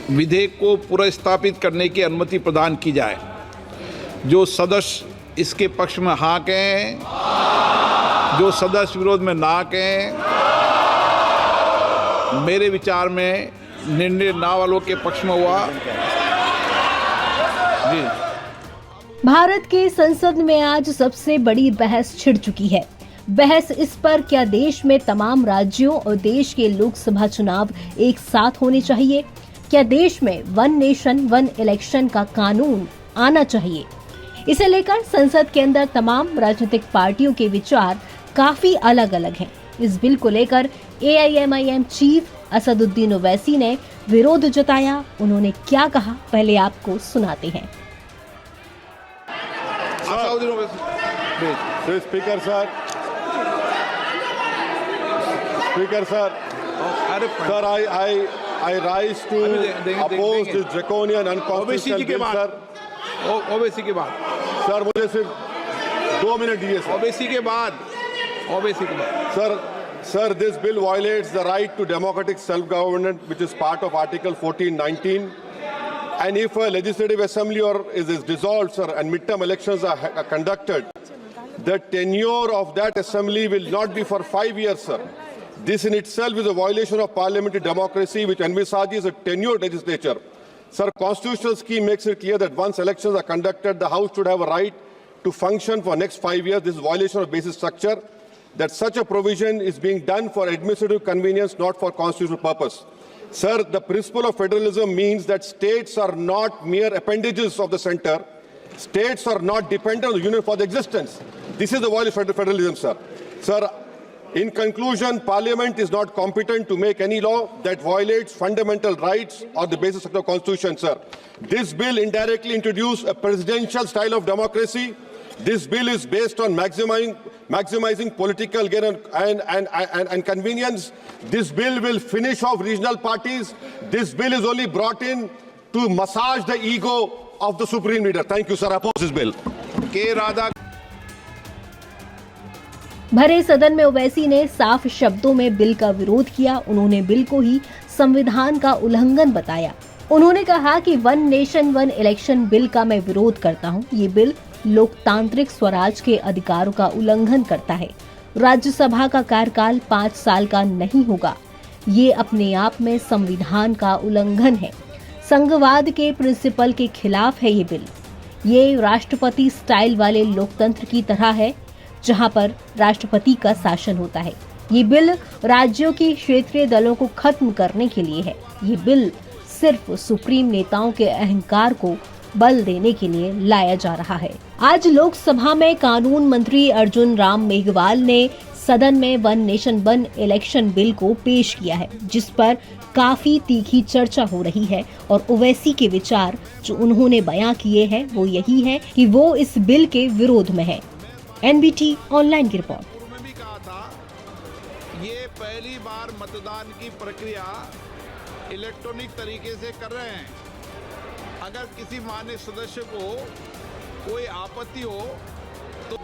विधेयक को पुनर्स्थापित करने की अनुमति प्रदान की जाए। जो सदस्य इसके पक्ष में हाँ कहें, जो सदस्य विरोध में ना कहें, मेरे विचार में निर्णय ना वालों के पक्ष में हुआ। जी। भारत के संसद में आज सबसे बड़ी बहस छिड़ चुकी है। बहस इस पर क्या देश में तमाम राज्यों और देश के लोकसभा चुनाव एक साथ होने चाहिए, क्या देश में वन नेशन वन इलेक्शन का कानून आना चाहिए। इसे लेकर संसद के अंदर तमाम राजनीतिक पार्टियों के विचार काफी अलग अलग हैं। इस बिल को लेकर AIMIM चीफ असदुद्दीन ओवैसी ने विरोध जताया। उन्होंने क्या कहा, पहले आपको सुनाते हैं। Speaker sir, I rise to oppose this draconian unconstitutional bill, sir. OBC के बाद सर मुझे सिर्फ 2 मिनट दीजिए सर। ओबीसी के बाद Sir, this bill violates the right to democratic self-government, which is part of Article 1419. And if a legislative assembly is dissolved, sir, and midterm elections are conducted, the tenure of that assembly will not be for 5 years, sir. This in itself is a violation of parliamentary democracy, which envisages a tenured legislature. Sir, constitutional scheme makes it clear that once elections are conducted, the House should have a right to function for next 5 years. This is a violation of basic structure. That such a provision is being done for administrative convenience, not for constitutional purpose. Sir, the principle of federalism means that states are not mere appendages of the center. States are not dependent on the union for their existence. This is the violation of federalism, sir. Sir, in conclusion, Parliament is not competent to make any law that violates fundamental rights or the basis of the Constitution, sir. This bill indirectly introduced a presidential style of democracy. This bill is based on maximizing political gain and convenience. This bill will finish off regional parties. This bill is only brought in to massage the ego of the supreme leader. Thank you, sir. I oppose this bill. के राधा भरे सदन में ओवैसी ने साफ शब्दों में bill का विरोध किया। उन्होंने बिल को ही संविधान का उल्लंघन बताया। उन्होंने कहा कि one nation one election bill का मैं विरोध करता हूं। ये बिल लोकतांत्रिक स्वराज के अधिकारों का उल्लंघन करता है। राज्यसभा का कार्यकाल 5 साल का नहीं होगा। ये अपने आप में संविधान का उल्लंघन है। संघवाद के प्रिंसिपल के खिलाफ है ये बिल। ये राष्ट्रपति स्टाइल वाले लोकतंत्र की तरह है, जहां पर राष्ट्रपति का शासन होता है। ये बिल राज्यों की क्षेत्रीय दलों को खत्म करने के लिए है। ये बिल सिर्फ सुप्रीम नेताओं के अहंकार को बल देने के लिए लाया जा रहा है। आज लोकसभा में कानून मंत्री अर्जुन राम मेघवाल ने सदन में one nation one election bill को पेश किया है, जिस पर काफी तीखी चर्चा हो रही है। और ओवैसी के विचार जो उन्होंने बयां किए हैं वो यही है कि वो इस बिल के विरोध में है। NBT ऑनलाइन की रिपोर्ट। में भी कहा था, ये पहली बार मतदान की प्रक्रिया इलेक्ट्रॉनिक तरीके से कर रहे हैं। अगर किसी मान्य सदस्य को कोई आपत्ति हो तो